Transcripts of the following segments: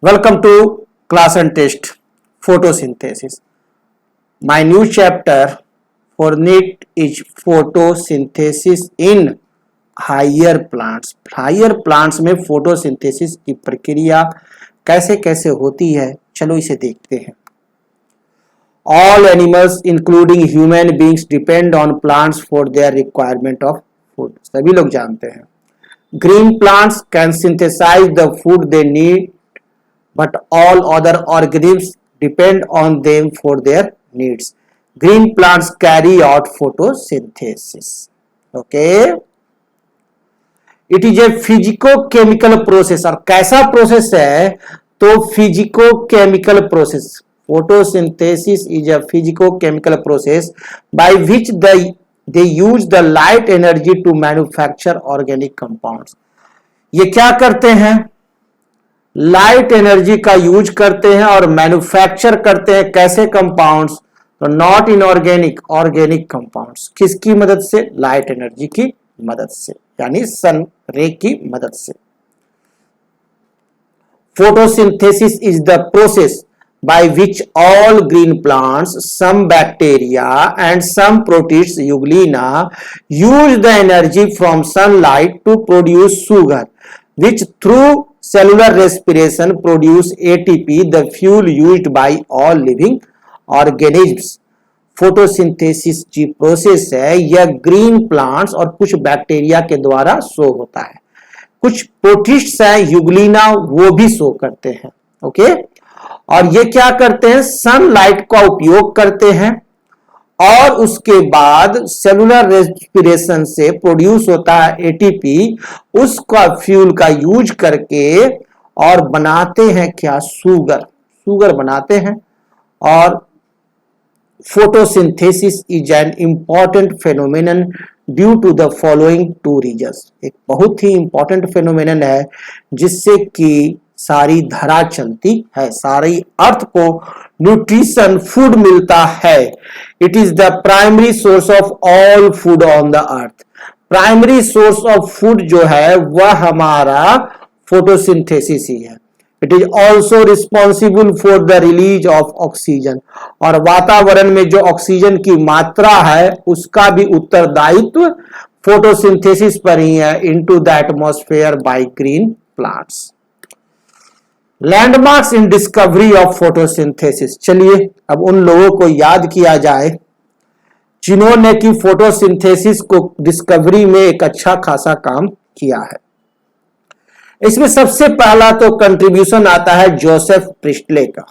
Welcome to class and test photosynthesis. My new chapter for NEET is photosynthesis in higher plants. Higher plants में photosynthesis की प्रक्रिया कैसे कैसे होती है, चलो इसे देखते हैं. All animals including human beings depend on plants for their requirement of food. सभी लोग जानते हैं. Green plants can synthesize the food they need, but all other organisms depend on them for their needs. Green plants carry out photosynthesis. Okay. It is a physico-chemical process. और कैसा process है? तो physico-chemical process. Photosynthesis is a physico-chemical process by which they use the light energy to manufacture organic compounds. ये क्या करते हैं? Light energy का use करते हैं और मैन्युफैक्चर करते हैं कैसे कंपाउंड्स? तो नॉट इनऑर्गेनिक, ऑर्गेनिक कंपाउंड्स. किसकी मदद से? लाइट एनर्जी की मदद से, यानी सन रे की मदद से. Photosynthesis is the process by which all green plants, some bacteria and some protists, Euglena, use the energy from sunlight to produce sugar, which through cellular respiration produce ATP, the fuel used by all living organisms. Photosynthesis की process है, यह green plants और कुछ bacteria के द्वारा show होता है. कुछ प्रोटिस्ट्स हैं, यूग्लिना, वो भी शो करते हैं. ओके. और ये क्या करते हैं? सनलाइट का उपयोग करते हैं और उसके बाद सेलुलर रेस्पिरेशन से प्रोड्यूस होता है एटीपी, उसका फ्यूल का यूज करके और बनाते हैं क्या? शुगर बनाते हैं. और photosynthesis is an important phenomenon due to the following two reasons. एक बहुत ही इंपॉर्टेंट फेनोमेनन है जिससे कि सारी धरा चलती है, सारी अर्थ को न्यूट्रिशन, फूड मिलता है. It is the primary source of all food on the earth. Primary source of food जो है वह हमारा फोटोसिंथेसिस ही है. It is also responsible for the release of oxygen. और वातावरण में जो ऑक्सीजन की मात्रा है उसका भी उत्तरदायित्व फोटोसिंथेसिस पर ही है, into the atmosphere by green plants. Landmarks in discovery of photosynthesis. चलिए अब उन लोगों को याद किया जाए जिन्होंने कि फोटोसिंथेसिस को डिस्कवरी में एक अच्छा खासा काम किया है. इसमें सबसे पहला तो कंट्रीब्यूशन आता है जोसेफ प्रिस्टले का.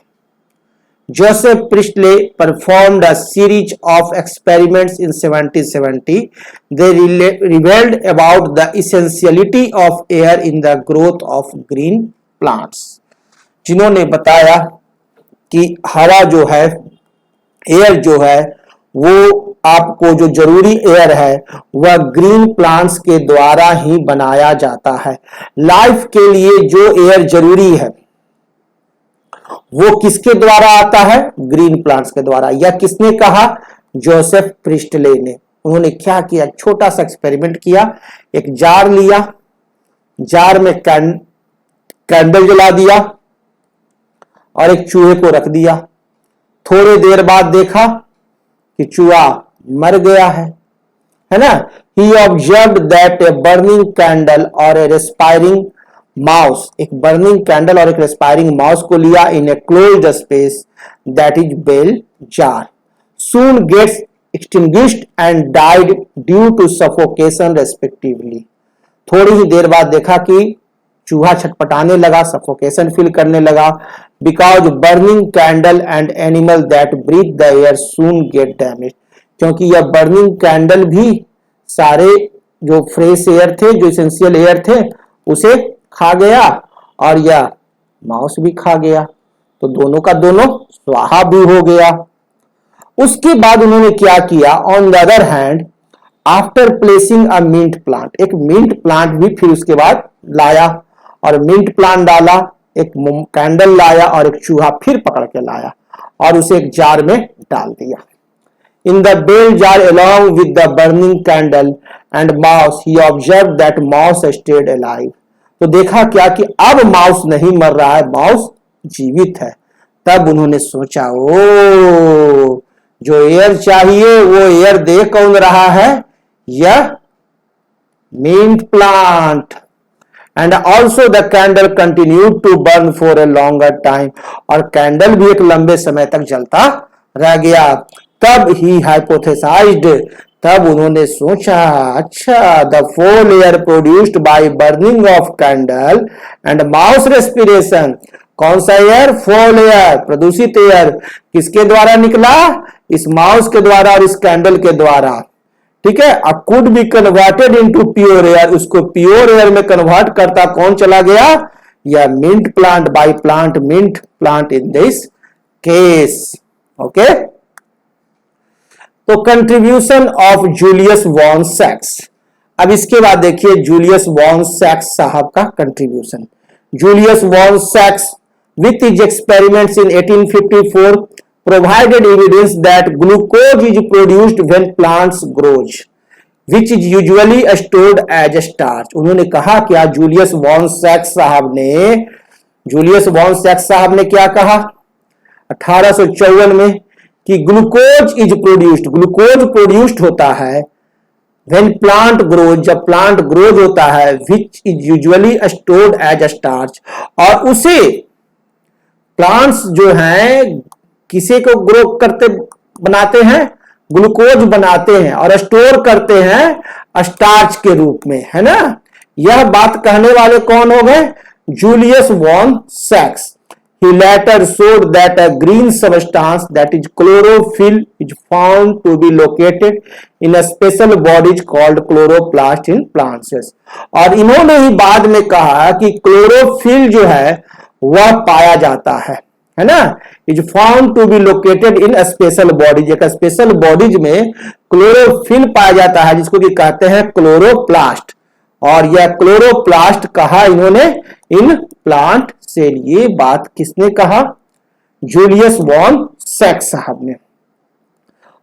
Joseph Presley performed a series of experiments in 1770. They revelled about the essentiality of air in the growth of green plants. जिन्होंने बताया कि हवा जो है, एयर जो है, वो आपको जो जरूरी एयर है वह ग्रीन प्लांट्स के द्वारा ही बनाया जाता है. लाइफ के लिए जो एयर जरूरी है वो किसके द्वारा आता है? ग्रीन प्लांट्स के द्वारा. यह किसने कहा? जोसेफ प्रिस्टले ने. उन्होंने क्या किया? छोटा सा एक्सपेरिमेंट किया. एक जार लिया, जार में कैंडल जला दिया और एक चूहे को रख दिया. थोड़े देर बाद देखा कि चूहा मर गया है ना. He observed that a burning candle or a respiring mouse, एक burning candle और एक respiring mouse को लिया in a closed space, that is bell jar, soon gets extinguished and died due to suffocation respectively. थोड़ी ही देर बाद देखा कि चूहा छटपटाने लगा, सफोकेशन फील करने लगा. Because burning candle and animal that breathe the air soon get damage. क्योंकि यह बर्निंग कैंडल भी सारे जो फ्रेश एयर थे, जो इसेंशियल एयर थे, उसे खा गया और यह माउस भी खा गया. तो दोनों का दोनों स्वाहा भी हो गया. उसके बाद उन्होंने क्या किया? On the other hand, after placing a mint plant, एक मिंट प्लांट भी फिर उसके बाद लाया और मिंट प्लांट डाला, एक कैंडल लाया और एक चूहा फिर पकड़ के लाया और उसे एक जार में डाल दिया. In the bell jar along with the burning candle and mouse, he observed that mouse stayed alive. तो देखा क्या कि अब माउस नहीं मर रहा है, माउस जीवित है। तब उन्होंने सोचा, ओ जो एयर चाहिए वो एयर दे कौन रहा है, यह mint plant. And also the candle continued to burn for a longer time, और कैंडल भी एक लंबे समय तक जलता रह गया। तब ही हाइपोथेसाइज्ड, तब उन्होंने सोचा, अच्छा द फोल air produced by burning of candle and mouse respiration, कौन सा एयर, फोल एयर, प्रदूषित एयर, किसके द्वारा निकला, इस माउस के द्वारा और इस कैंडल के द्वारा, ठीक है। Could be converted into pure air, उसको प्योर एयर में कन्वर्ट करता कौन चला गया, या mint plant, by plant mint plant in this case. Okay, तो कंट्रीब्यूशन ऑफ जूलियस वॉन सैक्स। अब इसके बाद देखिए जूलियस वॉन सैक्स साहब का कंट्रीब्यूशन। जूलियस वॉन सैक्स with his experiments in 1854 provided evidence that glucose is produced when plants grows, which is usually stored as a starch। उन्होंने कहा क्या, जूलियस वॉन सैक्स साहब ने क्या कहा 1854 में, कि glucose is produced, glucose produced होता है when plant grows, जब प्लांट ग्रोज होता है, which is usually stored as a starch, और उसे प्लांट्स जो हैं किसी को ग्रो करते बनाते हैं, ग्लूकोज बनाते हैं और स्टोर करते हैं स्टार्च के रूप में, है ना। यह बात कहने वाले कौन हो गए, जूलियस वॉन सैक्स। He later showed that a green substance, that is chlorophyll, is found to be located in a special body called chloroplast in plants। और इन्होंने ही बाद में कहा कि क्लोरोफिल जो है वह पाया जाता है ना, is found to be located in special bodies, एक स्पेशल बॉडीज में क्लोरोफिल पाया जाता है जिसको कि कहते हैं क्लोरोप्लास्ट। और यह क्लोरोप्लास्ट कहा इन्होंने इन प्लांट से, ये बात किसने कहा, जूलियस वॉन सैक्स साहब ने।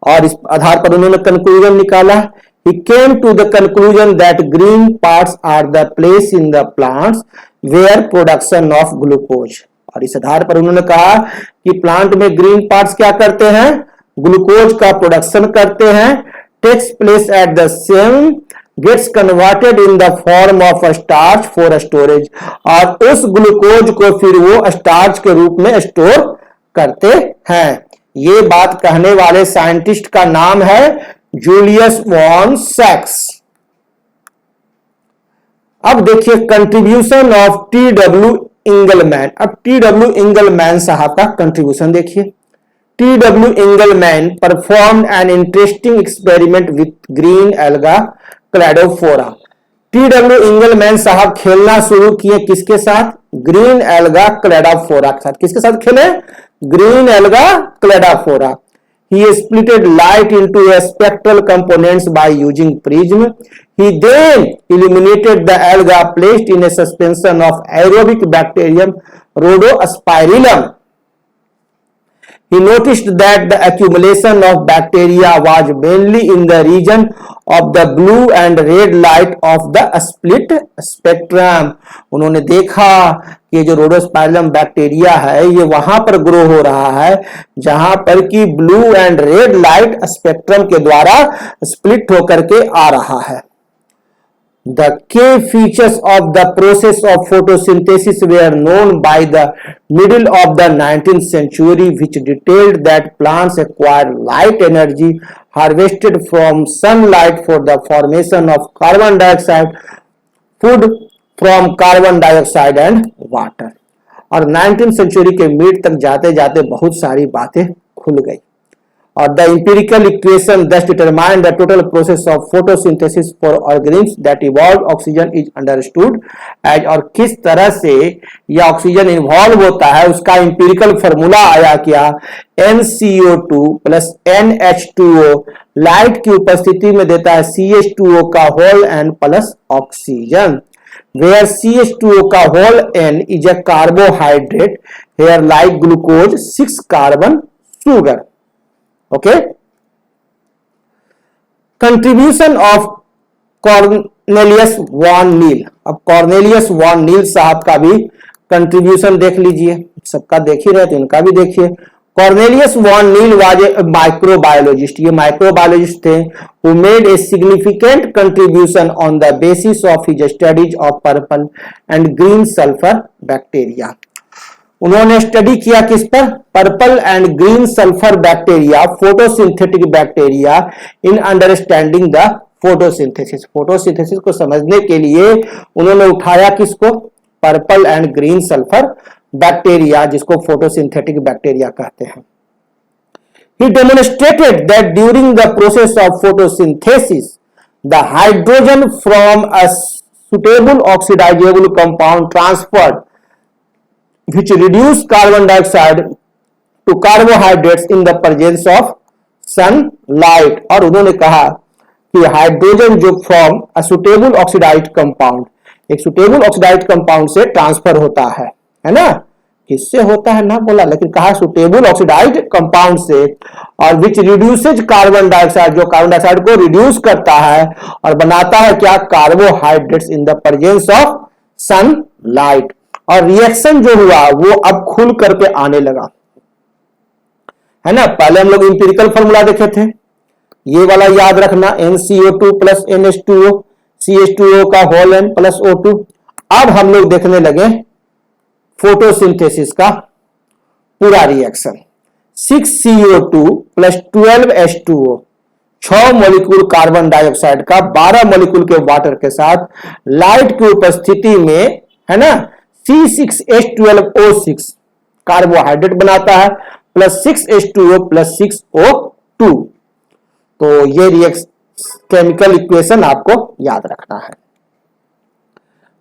और इस आधार पर उन्होंने कंक्लूजन निकाला, he came to the conclusion that green parts are the place in the plants where production of glucose। और इस आधार पर उन्होंने कहा कि प्लांट में ग्रीन पार्ट्स क्या करते हैं, ग्लूकोज का प्रोडक्शन करते हैं, takes place at the same, gets converted in the form of starch for storage, और उस ग्लूकोज को फिर वो स्टार्च के रूप में स्टोर करते हैं। ये बात कहने वाले साइंटिस्ट का नाम है जूलियस वॉन सैक्स। अब देखिए कंट्रीब्यूशन ऑफ टी.डब्ल्यू. इंगलमैन। अब टी.डब्ल्यू. इंगलमैन साहब का कंट्रीब्यूशन देखिए। T W. Engelmann performed an interesting experiment with green alga Cladophora. T W. Engelmann साहब खेलना शुरू किए किसके साथ, ग्रीन एल्गा क्लैडोफोरा के साथ। किसके साथ खेले, green alga Cladophora. He splitted light into a spectral components by using prism. He then illuminated the alga placed in a suspension of aerobic bacterium Rhodospirillum. He noticed that the accumulation of bacteria was mainly in the region of the blue and red light of the split spectrum। उन्होंने देखा कि जो रोडोस्पाइरलम bacteria है ये वहां पर grow हो रहा है जहां पर कि blue and red light spectrum के द्वारा स्प्लिट होकर के आ रहा है। The key features of the process of photosynthesis were known by the middle of the 19th century, which detailed that plants acquire light energy harvested from sunlight for the formation of carbon dioxide, food from carbon dioxide and water। और 19th century के mid तक जाते जाते बहुत सारी बातें खुल गई और the empirical equation thus determined the total process of photosynthesis for organisms that evolve oxygen is understood as। और किस तरह से यह ऑक्सीजन इन्वॉल्व होता है उसका इंपेरिकल फॉर्मूला आया क्या, NCO2 प्लस NH2O लाइट की उपस्थिति में देता है CH2O का whole N plus oxygen, where CH2O का whole N is a carbohydrate, here like glucose 6 carbon sugar। Okay, contribution of Cornelius van Niel. अब कॉर्नेलियस वॉन नील साहब का भी कंट्रीब्यूशन देख लीजिए। सबका देख ही रहे तो इनका भी देखिए। Cornelius van Niel was a microbiologist, ये माइक्रोबायोलॉजिस्ट थे, who made a significant contribution on the basis of his studies of purple and green sulfur bacteria। उन्होंने स्टडी किया किस पर? Purple and green sulphur bacteria, photosynthetic bacteria, in understanding the photosynthesis. Photosynthesis को समझने के लिए उन्होंने उठाया किसको? Purple and green sulphur bacteria, जिसको फोटोसिंथेटिक बैक्टीरिया कहते हैं। He demonstrated that during the process of photosynthesis, the hydrogen from a suitable oxidizable compound transferred, which reduce carbon dioxide to carbohydrates in the presence of sunlight। और उन्होंने कहा कि hydrogen जो from a suitable oxidised compound, एक suitable oxidised compound से transfer होता है ना? किससे होता है ना बोला, लेकिन कहा सुटेबल ऑक्सीडाइज्ड कंपाउंड से, और विच रिड्यूसेज कार्बन डाइऑक्साइड, जो कार्बन डाइऑक्साइड को रिड्यूस करता है और बनाता है क्या? Carbohydrates in the presence of sunlight. और रिएक्शन जो हुआ वो अब खुल करके आने लगा, है ना? पहले हम लोग इंपिरिकल फॉर्मूला देखे थे, ये वाला याद रखना, NCO2 प्लस NH2O, CH2O का होल n प्लस O2। अब हम लोग देखने लगे फोटोसिंथेसिस का पूरा reaction. 6CO2 plus 12H2O, 6 molecule carbon dioxide का 12 मॉलिक्यूल के वाटर के साथ लाइट की उपस्थिति में, है ना, C6H12O6 कार्बोहाइड्रेट बनाता है, प्लस 6H2O प्लस 6O2। तो ये केमिकल इक्वेशन आपको याद रखना है।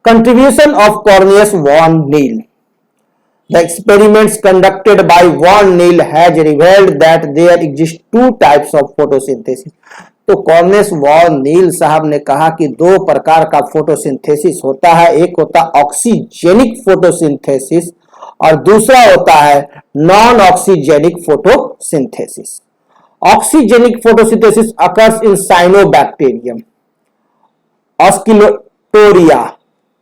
Contribution of Cornelius van Niel. The experiments conducted by von Neil has revealed that there exist two types of photosynthesis। तो कॉर्नेलियस वॉन नील साहब ने कहा कि दो प्रकार का फोटोसिंथेसिस होता है, एक होता है ऑक्सीजेनिक फोटोसिंथेसिस और दूसरा होता है non oxygenic photosynthesis. Oxygenic photosynthesis occurs in cyanobacterium, Oscillatoria।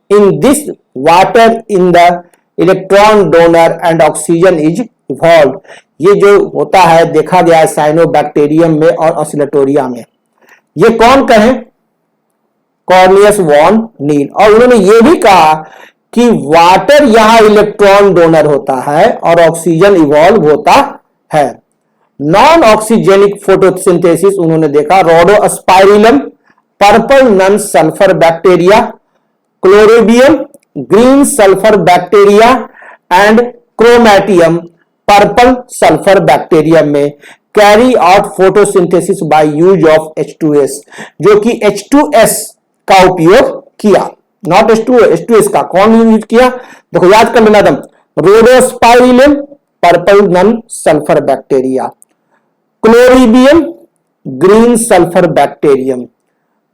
In this, water in the electron donor and oxygen is evolve. ये जो होता है देखा गया है साइनोबैक्टीरियम में और ऑसिलेटोरिया में। ये कौन कहे? कॉर्नेलियस वॉन नील। और उन्होंने ये भी कहा कि वाटर यहां इलेक्ट्रॉन डोनर होता है और ऑक्सीजन इवॉल्व होता है। नॉन ऑक्सीजेनिक फोटोसिंथेसिस उन्होंने देखा, Rhodospirillum, purple non sulphur bacteria, Chlorobium, green sulphur bacteria and Chromatium, purple sulphur bacterium में carry out photosynthesis by use of H2S, जो कि H2S का उपयोग किया, नॉट H2S का कौन यूज किया? देखो याद कर लेना दम, Rhodospirillum purple non sulphur bacteria, Chlorobium green sulphur bacterium,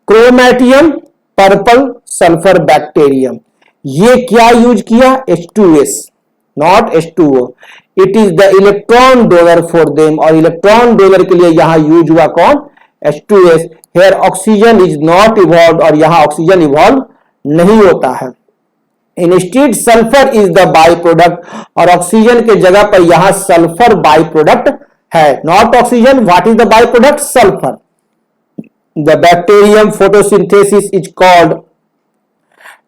Chromatium purple sulphur bacterium. ये क्या यूज किया? H2S, not H2O। It is the electron donor for them, और इलेक्ट्रॉन डोनर के लिए यहां यूज हुआ कौन? H2S। Here oxygen is not evolve, और यहां ऑक्सीजन इवॉल्व नहीं होता है। Instead sulphur is the by product, और ऑक्सीजन के जगह पर यहां सल्फर बाई प्रोडक्ट है, not oxygen. What is the by product? Sulphur. The bacterium photosynthesis is called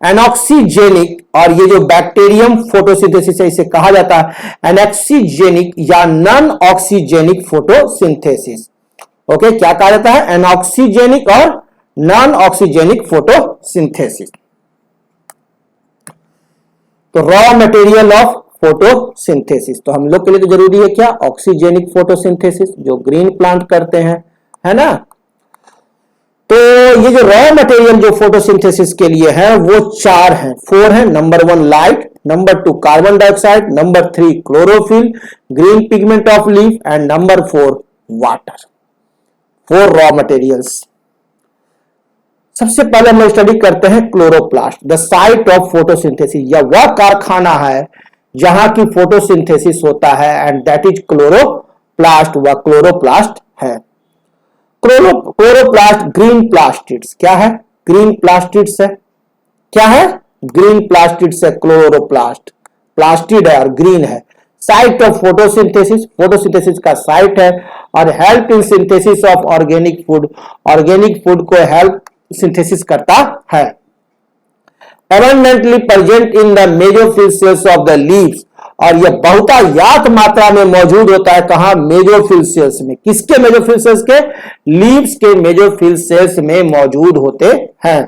anoxygenic, और ये जो बैक्टीरियम फोटोसिंथेसिस है इसे कहा जाता है एनऑक्सीजेनिक या नॉन ऑक्सीजेनिक फोटोसिंथेसिस। ओके, क्या कहा जाता है? एनऑक्सीजेनिक और नॉन ऑक्सीजेनिक फोटोसिंथेसिस। तो रॉ मटेरियल ऑफ फोटोसिंथेसिस, तो हम लोग के लिए तो जरूरी है क्या? ऑक्सीजेनिक फोटोसिंथेसिस, जो ग्रीन प्लांट करते हैं, है ना। तो ये जो रॉ मटेरियल जो फोटोसिंथेसिस के लिए है वो 4 है, 4 है। Number 1 light, number 2 carbon dioxide, number 3 chlorophyll, green pigment of leaf and number 4 water. 4 raw materials. सबसे पहले हम लोग स्टडी करते हैं chloroplast, the site of photosynthesis, या वह कारखाना है जहां की फोटोसिंथेसिस होता है, एंड दैट इज क्लोरोप्लास्ट, वह क्लोरोप्लास्ट है। क्लोरोप्लास्ट ग्रीन प्लास्टिड्स, क्या है? ग्रीन प्लास्टिड्स है। क्या है? ग्रीन प्लास्टिड्स है क्लोरोप्लास्ट। प्लास्टिड है और ग्रीन है, साइट ऑफ फोटोसिंथेसिस, फोटोसिंथेसिस का साइट है, और help in synthesis of organic food, organic food को हेल्प सिंथेसिस करता है। abundantly present in the mesophyll cells of the leaves, और यह बहुतायत मात्रा में मौजूद होता है कहां, मेजोफिल सेल्स में। किसके मेजोफिल सेल्स के, लीव्स के मेजोफिल सेल्स में मौजूद होते हैं।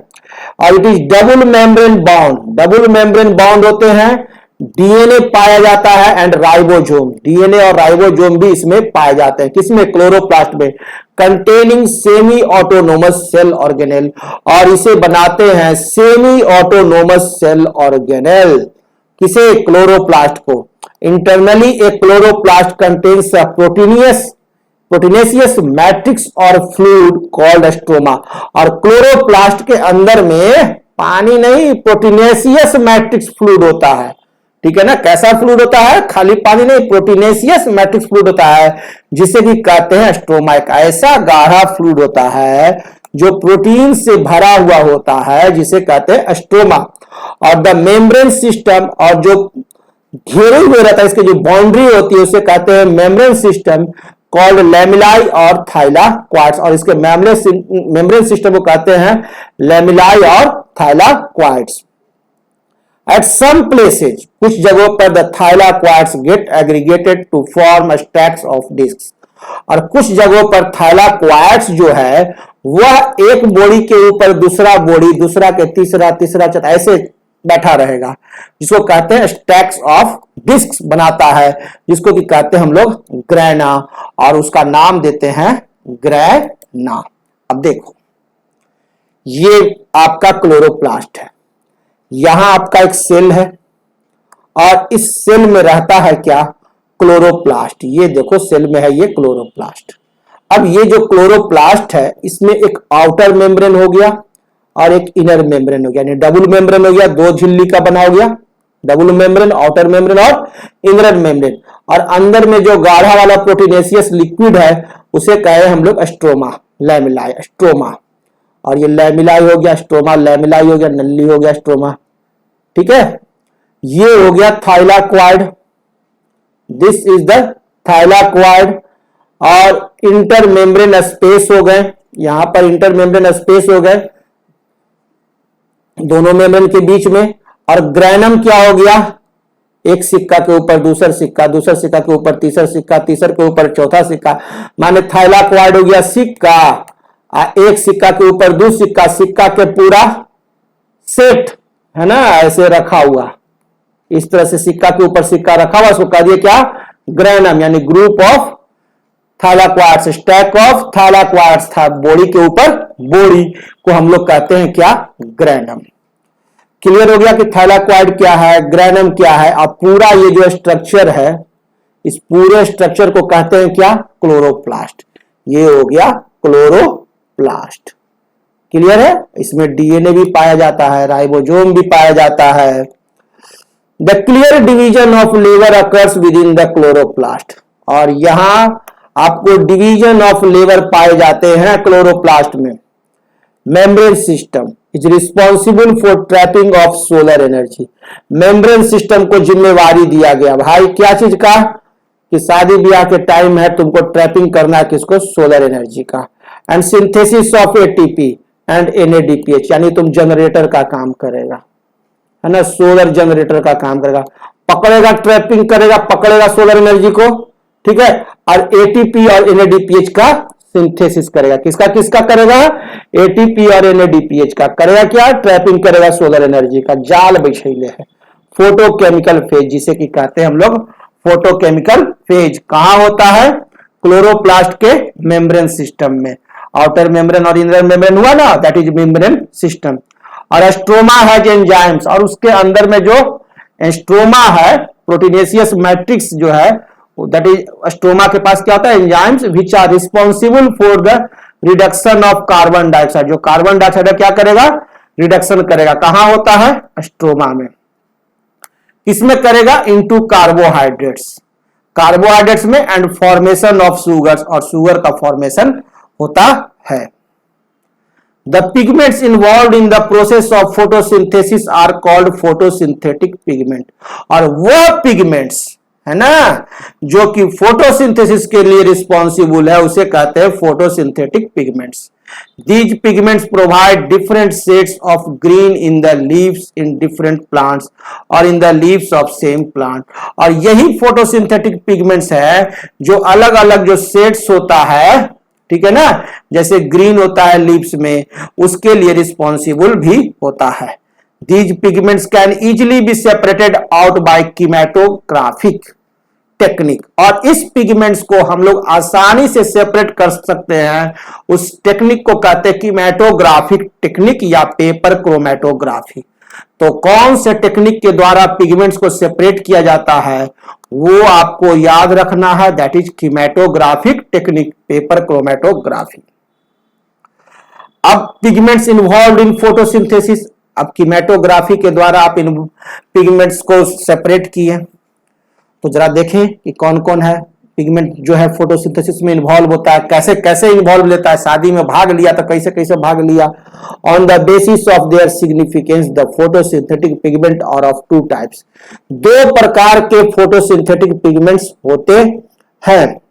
और it is double membrane bound, double membrane bound होते हैं, डीएनए पाया जाता है एंड राइबोसोम, डीएनए और राइबोसोम भी इसमें पाए जाते हैं। किसमें, क्लोरोप्लास्ट में। Containing semi autonomous cell organelle, और इसे बनाते हैं सेमी ऑटोनोमस सेल ऑर्गेनेल। किसे, क्लोरोप्लास्ट को। Internally a chloroplast contains proteinaceous matrix और फ्लूइड कॉल्ड स्ट्रोमा, और क्लोरोप्लास्ट के अंदर में पानी नहीं, प्रोटीनेशियस मैट्रिक्स फ्लूइड होता है। ठीक है ना, कैसा फ्लूइड होता है, खाली पानी नहीं, प्रोटीनेशियस मैट्रिक्स फ्लूइड होता है, जिसे भी कहते हैं स्ट्रोमा। एक ऐसा गाढ़ा फ्लूइड होता है जो प्रोटीन से भरा हुआ होता है, जिसे कहते हैं स्ट्रोमा। और द मेम्ब्रेन सिस्टम, और जो घेरे हुए रहता है, इसके जो बाउंड्री होती है उसे कहते हैं मेम्ब्रेन सिस्टम, कॉल्ड लेमिलाई और थाइलाक्वाइड्स, और इसके मेम्ब्रेन सिस्टम को कहते हैं लेमिलाई और थाइलाक्वाइड्स। At some places, कुछ जगहों पर the thylakoids get aggregated to form stacks of discs, और कुछ जगहों पर थाइलाक्वाइड्स जो है वह एक बोड़ी के ऊपर दूसरा बोड़ी, दूसरा के तीसरा, तीसरा चौथा, ऐसे बैठा रहेगा, जिसको कहते हैं स्टैक्स ऑफ डिस्क्स बनाता है, जिसको कि कहते हैं हम लोग ग्रैना, और उसका नाम देते हैं ग्रैना। अब देखो, ये आपका क्लोरोप्लास्ट है, यहां आपका एक सेल है, और इस सेल में रहता है क्या, क्लोरोप्लास्ट। ये देखो सेल में है ये क्लोरोप्लास्ट। अब ये जो क्लोरोप्लास्ट है, इसमें एक आउटर मेम्ब्रेन हो गया और एक इनर मेम्ब्रेन हो गया, यानी डबल मेम्ब्रेन हो गया, दो झिल्ली का बना हो गया, डबल मेम्ब्रेन, आउटर मेम्ब्रेन और इनर मेम्ब्रेन। और अंदर में जो गाढ़ा वाला प्रोटीनेशियस लिक्विड है उसे कहे हम लोग स्ट्रोमा, लेमिलाई, स्ट्रोमा। और ये लेमिलाई हो गया, स्ट्रोमा, लेमिलाई हो गया, नल्ली हो गया, स्ट्रोमा। ठीक है, ये हो गया thylakoid, this is the thylakoid. और इंटरमेम्ब्रेन स्पेस हो गए, यहां पर इंटरमेम्ब्रेन स्पेस हो गए दोनों मेम्ब्रेन के बीच में। और ग्रैनम क्या हो गया, एक सिक्का के ऊपर दूसरा सिक्का, दूसरा सिक्का के ऊपर तीसरा सिक्का, तीसरे के ऊपर चौथा सिक्का, माने थाइलाक्वाइड हो गया सिक्का, एक सिक्का के ऊपर दो सिक्का, सिक्का के पूरा सेट है ना, ऐसे रखा हुआ, इस तरह से सिक्का के ऊपर सिक्का रखा हुआ, उसको कह दिया क्या, ग्रैनम, यानी ग्रुप ऑफ थाइलाक्वाइड्स, स्टैक ऑफ थाइलाक्वाइड्स था, बोड़ी के ऊपर बोड़ी को हम लोग कहते हैं क्या, ग्रैनम। क्लियर हो गया कि थाइलाक्वाइड क्या है, ग्रैनम क्या है। अब पूरा ये जो स्ट्रक्चर है, इस पूरे स्ट्रक्चर को कहते हैं क्या, क्लोरोप्लास्ट। ये हो गया क्लोरोप्लास्ट। क्लियर है, इसमें डीएनए भी पाया जाता है, राइबोसोम भी पाया जाता है। द क्लियर डिवीजन ऑफ लेवर occurs within the chloroplast, और यहां आपको डिवीजन ऑफ लेवर पाए जाते हैं क्लोरोप्लास्ट में। Membrane system is responsible for trapping of solar energy, membrane system को जिम्मेवारी दिया गया भाई क्या चीज का, कि शादी ब्याह के टाइम है, तुमको ट्रैपिंग करना है किसको, सोलर एनर्जी का। And synthesis of ATP and NADPH, यानी तुम जनरेटर का काम करेगा, है ना, सोलर जनरेटर का काम करेगा, पकड़ेगा, ट्रैपिंग करेगा, पकड़ेगा सोलर एनर्जी को, ठीक है। और एटीपी और एनएडीपीएच का सिंथेसिस करेगा, किसका किसका करेगा, एटीपी और एनएडीपीएच का करेगा, क्या, ट्रैपिंग करेगा सोलर एनर्जी का। जाल बिछैले है, फोटोकेमिकल फेज जिसे कि कहते हैं हम लोग फोटोकेमिकल फेज, कहां होता है, क्लोरोप्लास्ट के मेम्ब्रेन सिस्टम में। आउटर मेम्ब्रेन और इनर मेम्ब्रेन हुआ ना, दैट इज मेम्ब्रेन सिस्टम। और स्ट्रोमा हैज एंजाइम्स, और उसके अंदर में जो स्ट्रोमा है, प्रोटीनेशियस मैट्रिक्स जो है, दैट इज स्ट्रोमा के पास क्या होता है, enzymes which are responsible for the reduction of carbon dioxide, जो कार्बन डाइऑक्साइड क्या करेगा, रिडक्शन करेगा। कहां होता है, स्ट्रोमा में। किसमें करेगा, इनटू कार्बोहाइड्रेट्स, कार्बोहाइड्रेट्स में, एंड फॉर्मेशन ऑफ सुगर्स, और सुगर का फॉर्मेशन होता है। The pigments involve in the process of photosynthesis are called photosynthetic pigment, और वह पिगमेंट्स है ना, जो कि फोटोसिंथेसिस के लिए रिस्पॉन्सिबल है, उसे कहते हैं photosynthetic pigments. These pigments provide different shades of green in the leaves in different plants or in the leaves of same plant। और यही फोटोसिंथेटिक पिगमेंट्स है जो अलग अलग जो शेड्स होता है, ठीक है ना, जैसे ग्रीन होता है लीव्स में, उसके लिए रिस्पॉन्सिबल भी होता है। These pigments can easily be separated out by chematographic technique, और इस पिगमेंट्स को हम लोग आसानी से सेपरेट कर सकते हैं, उस टेक्निक को कहते हैं कीमेटोग्राफिक टेक्निक या पेपर क्रोमेटोग्राफी। तो कौन से टेक्निक के द्वारा पिगमेंट्स को सेपरेट किया जाता है वो आपको याद रखना है, that is chromatographic technique, paper chromatography. अब पिगमेंट्स इन्वॉल्व इन फोटोसिंथेसिस, अब कीमेटोग्राफी के द्वारा आप इन पिगमेंट्स को सेपरेट किए, तो जरा देखें कि कौन कौन है पिगमेंट जो है फोटोसिंथेसिस में इन्वॉल्व होता है, कैसे कैसे इन्वॉल्व लेता है। शादी में भाग लिया तो कैसे कैसे भाग लिया। On the basis of their significance the photosynthetic pigment are of two types. दो प्रकार के फोटोसिंथेटिक पिगमेंट्स होते हैं,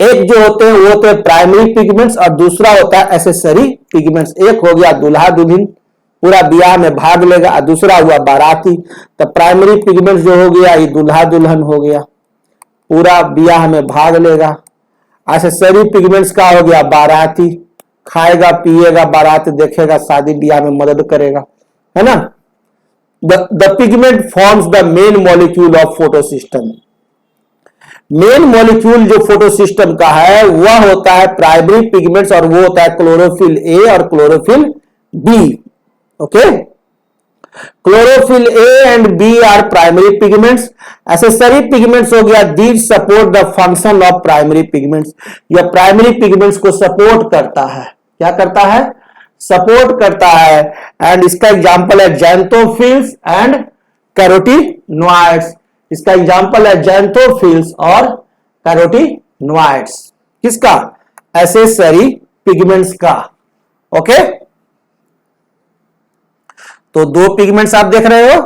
एक जो होते हैं वो होते हैं प्राइमरी पिगमेंट्स और दूसरा होता है एसेसरी पिगमेंट्स। एक हो गया दूल्हा दुल्हन, पूरा ब्याह में भाग लेगा, और दूसरा हुआ बाराती। तो प्राइमरी पिगमेंट जो हो गया ये दूल्हा दुल्हन हो गया, पूरा ब्याह में भाग लेगा। एक्सेसरी पिगमेंट्स का हो गया बाराती, खाएगा पिएगा, बारात देखेगा, शादी ब्याह में मदद करेगा, है ना। The pigment forms the main molecule of photosystem. Main molecule जो फोटोसिस्टम का है वह होता है प्राइमरी पिगमेंट्स, और वो होता है क्लोरोफिल ए और chlorophyll B. Okay, chlorophyll A and B are primary pigments। Accessory pigments हो गया, these support the function of primary pigments। यह primary pigments को support करता है, क्या करता है, support करता है। and इसका एग्जाम्पल है xanthophylls and carotenoids। इसका एग्जाम्पल है xanthophylls और carotenoids। किसका, accessory pigments का। ओके तो दो पिगमेंट्स आप देख रहे हो।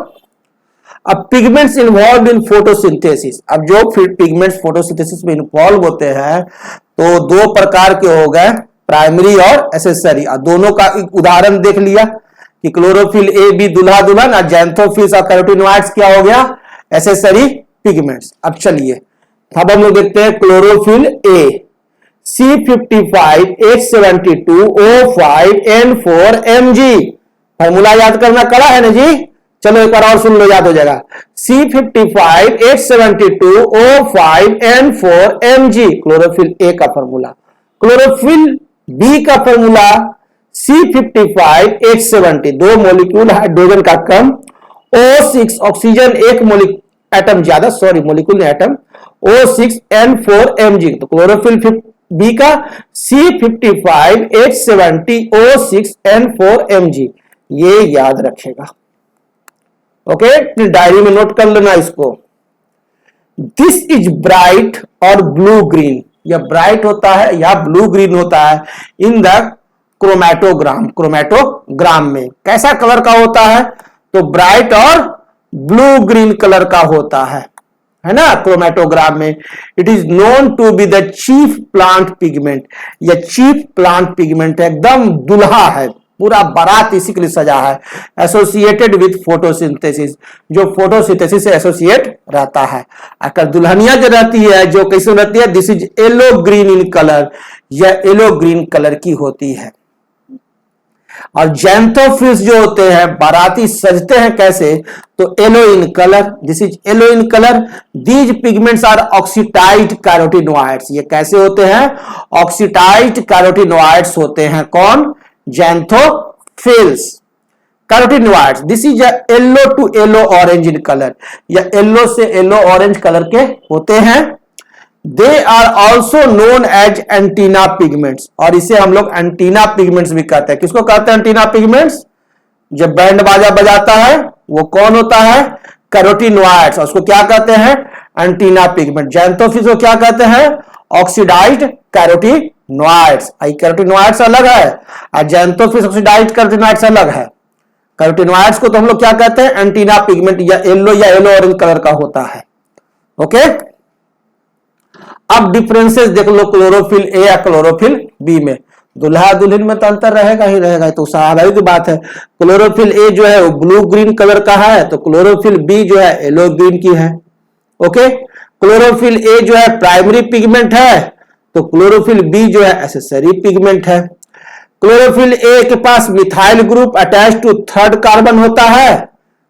अब पिगमेंट्स इन्वॉल्व इन फोटोसिंथेसिस, अब जो पिगमेंट्स फोटोसिंथेसिस में इन्वॉल्व होते हैं तो दो प्रकार के हो गए, प्राइमरी और एसेसरी। और दोनों का एक उदाहरण देख लिया कि क्लोरोफिल ए बी दूल्हा दुल्हन, और xanthophylls और कैरोटीनॉइड्स क्या हो गया, एसेसरी पिगमेंट्स। अब चलिए अब हम लोग देखते हैं क्लोरोफिल ए, C55H72O5N4Mg। फॉर्मूला याद करना कड़ा है ना जी, चलो एक बार और सुन लो, याद हो जाएगा। C55H72O5N4Mg क्लोरोफिल ए का फॉर्मूला। क्लोरोफिल बी का फॉर्मूला C55H70, दो मॉलिक्यूल हाइड्रोजन का कम, O6 ऑक्सीजन एक एटम ज्यादा, सॉरी मॉलिक्यूल एटम, O6N4Mg। तो क्लोरोफिल बी का C55H70O6N4Mg, ये याद रखेगा। ओके, डायरी में नोट कर लेना इसको। दिस इज ब्राइट और ब्लू ग्रीन, यह ब्राइट होता है या ब्लू ग्रीन होता है इन द क्रोमैटोग्राम में। कैसा कलर का होता है, तो ब्राइट और ब्लू ग्रीन कलर का होता है ना क्रोमैटोग्राम में। It is known to be the chief plant pigment, यह चीफ प्लांट पिगमेंट है, एकदम दुल्हा है, पूरा बारात इसी के लिए सजा है। एसोसिएटेड विथ फोटोसिंथेसिस, जो फोटोसिंथेसिस से एसोसिएट रहता है। अगर दुल्हनिया जो रहती है, जो कैसे रहती है, this is yellow green in colour, यह येलो ग्रीन कलर की होती है। और xanthophylls जो होते हैं, बाराती सजते हैं कैसे, तो yellow in colour, this is yellow in colour. These pigments are oxidised carotenoids, ये कैसे होते हैं, ऑक्सीडाइज्ड कैरोटीनॉइड्स होते हैं। कौन, xanthophylls carotenoids. This is yellow to yellow orange in colour, या येलो से येलो ऑरेंज कलर के होते हैं। They are also known as antenna pigments, और इसे हम लोग एंटीना पिगमेंट्स भी कहते हैं। किसको कहते हैं एंटीना पिगमेंट्स, जब बैंड बाजा बजाता है वो कौन होता है, कैरोटीनॉइड्स, उसको क्या कहते हैं, एंटीना पिगमेंट। xanthophylls को क्या कहते हैं, ऑक्सीडाइज्ड कैरोटीनॉइड्स। कैरोटीनॉइड्स अलग है और xanthophylls ऑक्सीडाइज्ड कैरोटीनॉइड्स अलग है। कैरोटीनॉइड्स को तो हम लोग क्या कहते हैं, एंटीना पिगमेंट, या येलो ऑरेंज कलर का होता है। ओके, अब डिफरेंसेस देख लो क्लोरोफिल ए या क्लोरोफिल बी में। दुल्हा दुल्हन में तो अंतर रहेगा ही रहेगा, तो स्वाभाविक बात है। क्लोरोफिल ए जो है वो ब्लू ग्रीन कलर का है, तो क्लोरोफिल बी जो है येलो ग्रीन की है। ओके, क्लोरोफिल ए जो है प्राइमरी पिगमेंट है, तो क्लोरोफिल बी जो है एसेसरी पिगमेंट है। क्लोरोफिल ए के पास methyl group attach to third carbon होता है।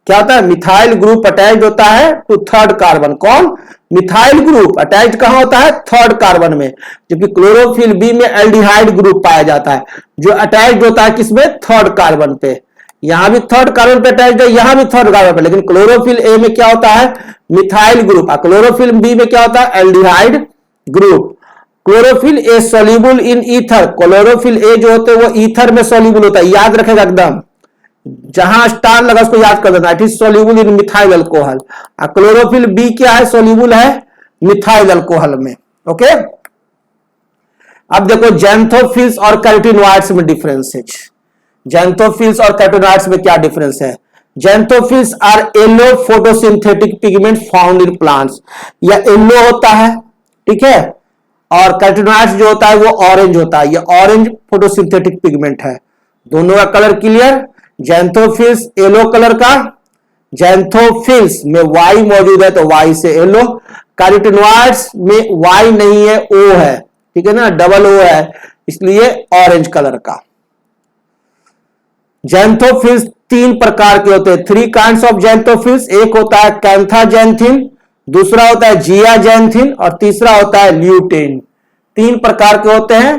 क्या होता है? मिथाइल ग्रुप अटैच होता है टू थर्ड कार्बन। कौन? मिथाइल ग्रुप अटैच कहां होता है? थर्ड कार्बन में। जबकि क्लोरोफिल बी में एल्डिहाइड ग्रुप पाया जाता है जो अटैच होता है किसमें? थर्ड कार्बन पे। यहां भी थर्ड कार्बन पे अटैच है, यहां भी थर्ड कार्बन पे, लेकिन क्लोरोफिल ए में क्या होता है? Methyl group. क्लोरोफिल बी में क्या होता है? Aldehyde group. Chlorophyll a soluble in ether. Chlorophyll a जो होते हैं वो ईथर में सोल्यूबल होता है, याद रखेगा एकदम, जहां स्टार लगा उसको याद कर देना। It is soluble in methyl alcohol. Chlorophyll B क्या है? सोल्यूबल है मिथाइल अल्कोहल में। ओके, अब देखो जैंथोफिल्स और कैरोटीनॉइड्स में डिफरेंस है। जैंथोफिल्स और कैरोटीनॉइड्स में क्या डिफरेंस है? Xanthophylls are yellow photosynthetic pigment found in plants. या येलो होता है, ठीक है, और कैरोटीनॉइड्स जो होता है वो ऑरेंज होता है। ये ऑरेंज फोटोसिंथेटिक पिगमेंट है। दोनों का कलर क्लियर? जैंथोफिल्स येलो कलर का, जैंथोफिल्स में वाई मौजूद है तो वाई से येलो। कैरोटीनॉइड्स में वाई नहीं है, ओ है, ठीक है ना, डबल ओ है, इसलिए ऑरेंज कलर का। जैंथोफिल्स तीन प्रकार के होते हैं, 3 काइंड्स ऑफ जैंथोफिल्स। एक होता है कैंथाजैंथिन, दूसरा होता है जियाजैंथिन और तीसरा होता है ल्यूटेन। 3 प्रकार के होते हैं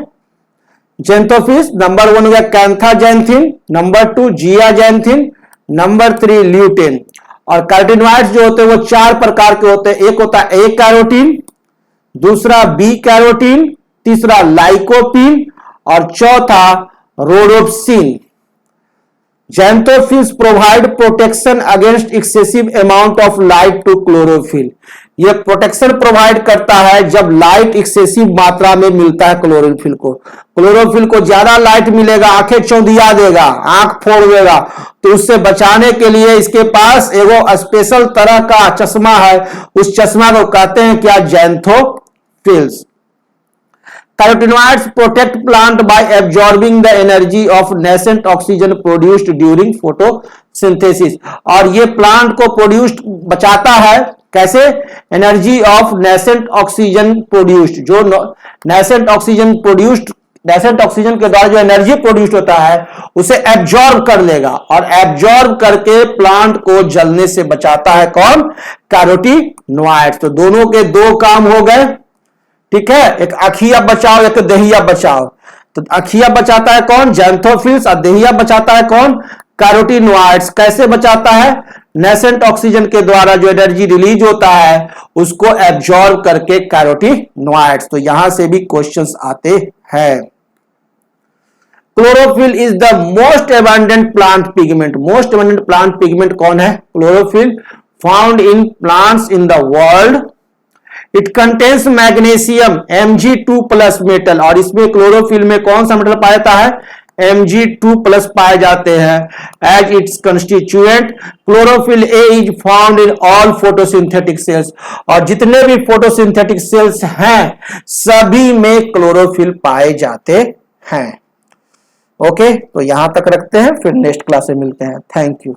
जैंथोफिल्स। नंबर 1 हो गया कैंथाजैंथिन, नंबर 2 जियाजैंथिन, नंबर 3 ल्यूटेन। और कैरोटीनॉइड्स जो होते हैं वो 4 प्रकार के होते हैं। एक होता है ए कैरोटीन, दूसरा बी कैरोटीन, तीसरा लाइकोपीन और चौथा rhodopsin. Xanthophyls provide protection against excessive amount of light to chlorophyll। यह प्रोटेक्शन प्रोवाइड करता है जब लाइट एक्सेसिव मात्रा में मिलता है क्लोरोफिल को। क्लोरोफिल को ज्यादा लाइट मिलेगा, आंखें चौंधिया देगा, आंख फोड़ देगा, तो उससे बचाने के लिए इसके पास एगो स्पेशल तरह का चश्मा है। उस चश्मा को कहते हैं क्या? जैंथोफिल्स। Carotenoids protect plant by absorbing the energy of nascent oxygen produced during photosynthesis। और ये प्लांट को प्रोड्यूस्ड बचाता है कैसे? Energy of nascent oxygen produced. जो nascent oxygen produced, nascent oxygen के द्वारा जो एनर्जी प्रोड्यूस्ड होता है उसे एब्जॉर्ब कर लेगा और एब्जॉर्ब करके प्लांट को जलने से बचाता है। कौन? कैरोटीनॉइड्स। तो दोनों के 2 काम हो गए, ठीक है। एक अखिया बचाओ, एक दहिया बचाओ। तो अखिया बचाता है कौन? जैंथोफिल्स। और दहिया बचाता है कौन? कैरोटीनॉइड्स। कैसे बचाता है? नेसेंट ऑक्सीजन के द्वारा जो एनर्जी रिलीज होता है उसको एब्जॉर्ब करके कैरोटीनॉइड्स। तो यहां से भी क्वेश्चंस आते हैं। Chlorophyll is the most abundant plant pigment. Most abundant plant pigment कौन है? Chlorophyll. Found in plants in the world. It contains magnesium Mg2+ metal. और इसमें क्लोरोफिल में कौन सा मेटल पाया जाता है? Mg2+ पाए जाते हैं as its constituent. Chlorophyll A is found in all photosynthetic cells. और जितने भी फोटोसिंथेटिक सेल्स हैं सभी में क्लोरोफिल पाए जाते हैं। ओके, तो यहां तक रखते हैं, फिर नेक्स्ट क्लास में मिलते हैं। Thank you.